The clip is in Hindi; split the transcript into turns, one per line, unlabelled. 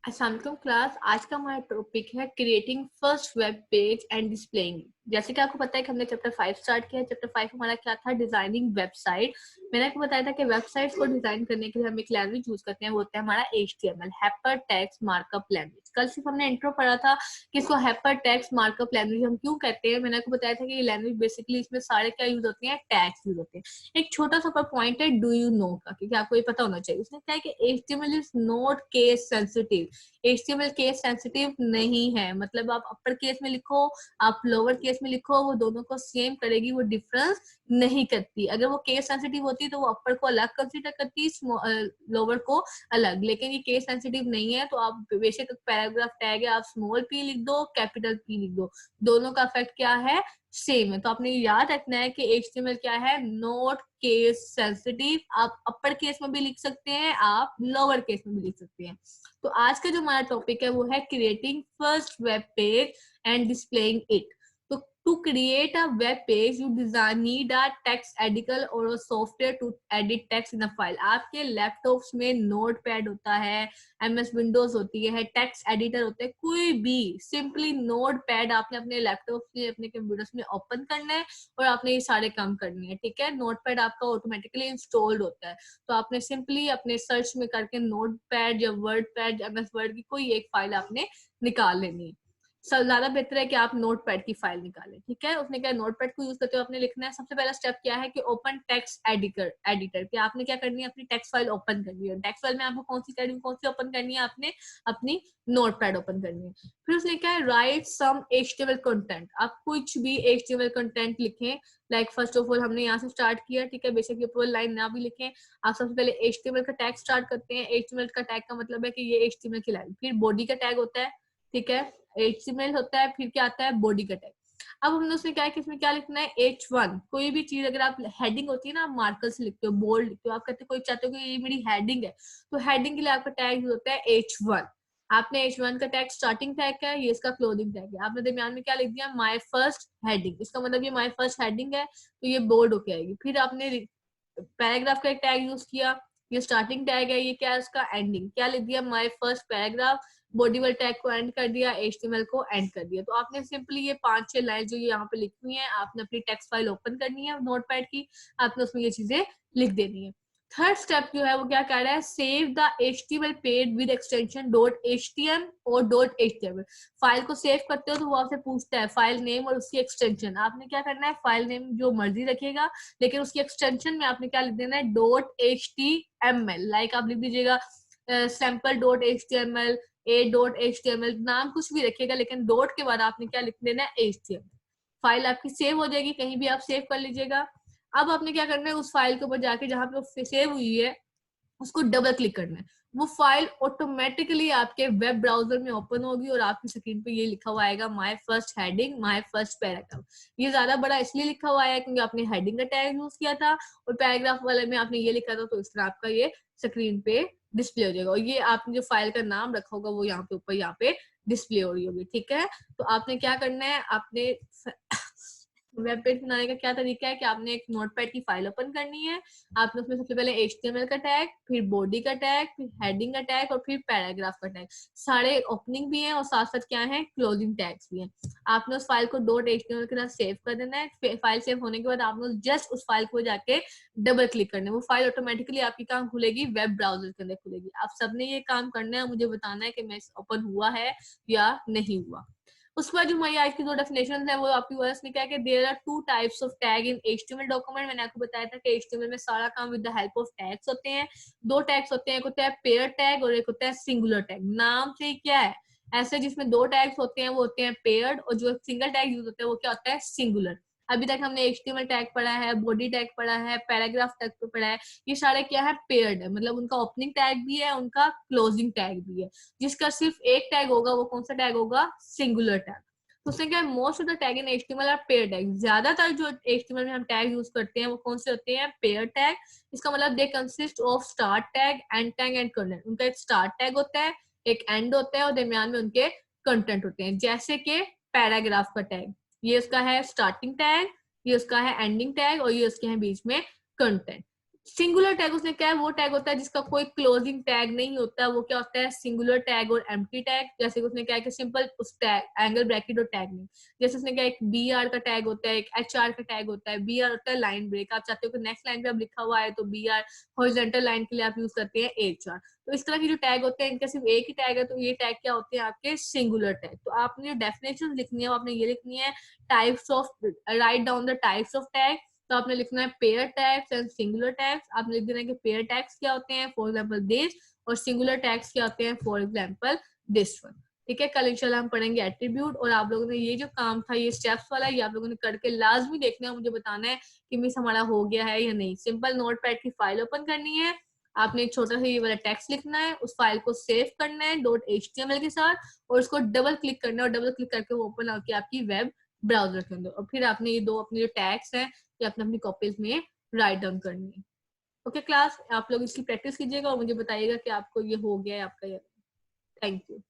अस्सलाम वालेकुम क्लास। आज का हमारा टॉपिक है creating first web page and displaying. जैसे कि आपको पता है कि हमने चैप्टर 5 स्टार्ट किया। चैप्टर 5 हमारा क्या था? Designing website. मैंने आपको बताया था कि वेबसाइट्स को डिजाइन करने के लिए हम एक लैंग्वेज यूज करते हैं, वो होता है हमारा HTML, hyper text markup language. कल सिर्फ हमने इंट्रो पढ़ा था कि इसको हाइपर टेक्स्ट मार्कअप लैंग्वेज हम क्यों कहते हैं। मैंने आपको बताया था कि ये लैंग्वेज बेसिकली इसमें सारे क्या यूज होते हैं? टैग्स यूज होते हैं। एक छोटा सा पॉइंट है डू यू नो का, क्योंकि आपको ये पता होना चाहिए। उसने क्या है कि HTML is not case sensitive. HTML case sensitive नहीं है, मतलब आप अपर केस में लिखो, आप लोअर केस में लिखो, वो दोनों को सेम करेगी, वो डिफरेंस नहीं करती। अगर वो केस सेंसिटिव होती तो वो अपर को अलग कंसीडर करती, लोअर को अलग। लेकिन ये केस सेंसिटिव नहीं है, तो आप बेशक पैराग्राफ टैग है, आप स्मॉल p लिख दो, कैपिटल P लिख दो, दोनों का इफेक्ट क्या है? सेम है। तो आपने याद रखना है कि HTML क्या है? Not case sensitive. आप अपर केस में भी लिख सकते हैं, आप लोअर केस में भी लिख सकते हैं। तो आज का जो हमारा टॉपिक है वो है creating first web page and displaying it. तो to create a web page you design need a text editor और a software to edit text in a file. आपके लैपटॉप्स में नोटपैड होता है, MS विंडोज होती है, टेक्स्ट एडिटर होता है, कोई भी सिंपली नोटपैड आपने अपने लैपटॉप में, अपने कंप्यूटर्स में ओपन करना है और आपने ये सारे काम करने हैं। ठीक है, नोटपैड आपका ऑटोमेटिकली इंस्टॉल्ड होता है, तो आपने सिंपली अपने सर्च में करके नोटपैड या वर्ड पैड, MS वर्ड की कोई एक फाइल आपने निकाल लेनी है। सब ज्यादा बेहतर है कि आप नोटपैड की फाइल निकालें। ठीक है, उसने क्या नोटपैड को यूज करते हुए आपने लिखना है। सबसे पहला स्टेप क्या है कि ओपन टेक्स्ट एडिटर कि आपने क्या करनी है? अपनी टेक्स्ट फाइल ओपन करनी है। टेक्स्ट फाइल में आपको कौन सी ओपन करनी है? आपने अपनी नोटपैड ओपन करनी है। फिर उसने क्या है? राइट सम HTML कंटेंट। आप कुछ भी HTML कंटेंट लिखें। लाइक फर्स्ट ऑफ ऑल हमने यहाँ से स्टार्ट किया। ठीक है, बेशक ये पूरी लाइन ना भी लिखें, आप सबसे पहले HTML का टैग स्टार्ट करते हैं। HTML का टैग का मतलब है कि ये HTML की लाइन। फिर बॉडी का टैग होता है। ठीक है, HTML होता है, फिर क्या आता है? बॉडी का टैग। अब हमने उसमें क्या है कि इसमें क्या लिखना है? H1। कोई भी चीज अगर आप हेडिंग होती है ना, आप मार्कर से लिखते हो, बोल्ड लिखते हो, आप कहते हो कोई चाहते हो कि ये मेरी हेडिंग है, तो हेडिंग के लिए आपका टैग होता है H1। आपने H1 का टैग स्टार्टिंग टैग का है, ये इसका क्लोजिंग टैग है। आपने दरमियान में क्या लिख दिया? My first heading. इसका मतलब ये माय फर्स्ट हेडिंग है, तो ये बोल्ड होके आएगी। फिर आपने पैराग्राफ का एक टैग यूज किया, ये स्टार्टिंग टैग है, ये क्या है? उसका एंडिंग। क्या लिख दिया? My first paragraph. बॉडी वाले टैग को एंड कर दिया, HTML को एंड कर दिया। तो आपने सिंपली ये 5-6 लाइन जो ये यहाँ पे लिखी हुई है, आपने अपनी टेक्स्ट फाइल ओपन करनी है नोटपैड की, आपने उसमें ये चीजें लिख देनी है। थर्ड स्टेप जो है वो क्या कह रहा है? Save the HTML page with extension .htm और .html। फाइल को सेव करते हो तो वो आपसे पूछता है फाइल नेम और उसकी एक्सटेंशन। आपने क्या करना है? फाइल नेम जो मर्जी रखेगा, लेकिन उसकी एक्सटेंशन में आपने क्या लिख देना है? .html। लाइक आप लिख दीजिएगा sample.html, a.html, नाम कुछ भी रखिएगा, लेकिन डॉट के बाद आपने क्या लिख देना है? HTML। फाइल आपकी सेव हो जाएगी, कहीं भी आप सेव कर लीजिएगा। अब आपने क्या करना है? उस फाइल के ऊपर जाके जहां पे वो सेव हुई है उसको डबल क्लिक करना है। वो फाइल ऑटोमेटिकली आपके वेब ब्राउजर में ओपन होगी और आपकी स्क्रीन पे ये लिखा हुआ आएगा my first heading, my first paragraph. ये ज्यादा बड़ा इसलिए लिखा हुआ है क्योंकि आपने हेडिंग का टैग यूज किया था और पैराग्राफ वाले में आपने ये लिखा था, तो इस तरह आपका ये स्क्रीन पे डिस्प्ले हो जाएगा और ये आपने जो फाइल का नाम रखा होगा वो यहाँ पे ऊपर यहाँ पे डिस्प्ले हो रही होगी। ठीक है, तो आपने क्या करना है? आपने वेब पेज बनाने का क्या तरीका है कि आपने एक नोटपैड की फाइल ओपन करनी है। आपने उसमें सबसे पहले HTML का टैग, फिर बॉडी का टैग, फिर हेडिंग का टैग और फिर पैराग्राफ का टैग। सारे ओपनिंग भी हैं और साथ साथ क्या है? क्लोजिंग टैग्स भी हैं। आपने उस फाइल को .html के साथ सेव कर देना है। फाइल सेव होने के बाद आपने जस्ट उस फाइल को जाके डबल क्लिक करना है। वो फाइल ऑटोमेटिकली आपकी कहाँ खुलेगी? वेब ब्राउजर के अंदर खुलेगी। आप सबने ये काम करना है, मुझे बताना है कि मैं ओपन हुआ है या नहीं हुआ। उसके बाद जो हमारी आज की दो डेफिनेशन है वो आपकी वर्स में क्या है कि there are two types of tag in HTML document. मैंने आपको बताया था कि HTML में सारा काम with the help of tags होते हैं। दो टैग्स होते हैं, एक होता है पेयर टैग और एक होता है सिंगुलर टैग। नाम से क्या है? ऐसे जिसमें दो टैग्स होते हैं वो होते हैं पेयर्ड, और जो सिंगल टैग यूज होते हैं वो क्या होता है? सिंगुलर। अभी तक हमने HTML टैग पढ़ा है, बॉडी टैग पढ़ा है, पैराग्राफ टैग पढ़ा है। ये सारे क्या है? पेयर्ड है, मतलब उनका ओपनिंग टैग भी है, उनका क्लोजिंग टैग भी है। जिसका सिर्फ एक टैग होगा वो कौन सा टैग होगा? Singular tag. तो उसने क्या, most of the tag in HTML are pair tag. ज्यादातर जो HTML में हम टैग यूज करते हैं वो कौन से होते हैं? Pair tag. इसका मतलब they consist of start tag, and tag and content. उनका एक स्टार्ट टैग होता है, एक एंड होता है और दरमियान में उनके कंटेंट होते हैं। जैसे कि पैराग्राफ का टैग, ये उसका है स्टार्टिंग टैग, ये उसका है एंडिंग टैग और ये उसके हैं बीच में कंटेंट। सिंगुलर टैग उसने क्या है, वो टैग होता है जिसका कोई क्लोजिंग टैग नहीं होता, वो क्या होता है सिंगुलर टैग और एम्प्टी टैग। जैसे उसने क्या है कि सिंपल उस टैग एंगल ब्रैकेट और टैग नहीं, जैसे उसने क्या एक बी आर का टैग होता है, एक एच आर का टैग होता है। बी आर होता है लाइन ब्रेक, आप चाहते हो कि नेक्स्ट लाइन पे अब लिखा हुआ है तो बी आर, हॉरिजॉन्टल लाइन के लिए आप यूज करते हैं एच आर। तो इस तरह के जो टैग होते हैं इनका सिर्फ एक ही टैग है, तो ये टैग क्या होते हैं आपके सिंगुलर टैग। तो आपने जो डेफिनेशन लिखनी है वो आपने ये लिखनी है, types of, write down the types of tag. तो आपने लिखना है pair tags and singular tags. आपने लिख देना है कि पेयर टैग्स क्या होते हैं, फॉर एग्जांपल दिस, और सिंगुलर टैग्स क्या होते हैं, फॉर एग्जांपल दिस वन। ठीक है, कल इंशाल्लाह हम पढ़ेंगे एट्रीब्यूट। और आप लोगों ने ये जो काम था, ये स्टेप्स वाला, ये आप लोगों ने करके लाजमी देखना है, मुझे बताना है कि मिस हमारा हो गया है या नहीं। सिंपल नोटपैड की फाइल ओपन करनी है, आपने एक छोटा सा ये वाला टेक्स्ट लिखना है, उस फाइल को सेव करना है .html के साथ, और उसको डबल क्लिक करना है, और डबल क्लिक करके वो ओपन होकर आपकी वेब ब्राउजर के अंदर। और फिर आपने ये दो अपने जो टैग्स हैं ये अपने अपनी कॉपीज में राइट डाउन करनी है। ओके क्लास, आप लोग इसकी प्रैक्टिस कीजिएगा और मुझे बताइएगा कि आपको ये हो गया है आपका। Thank you.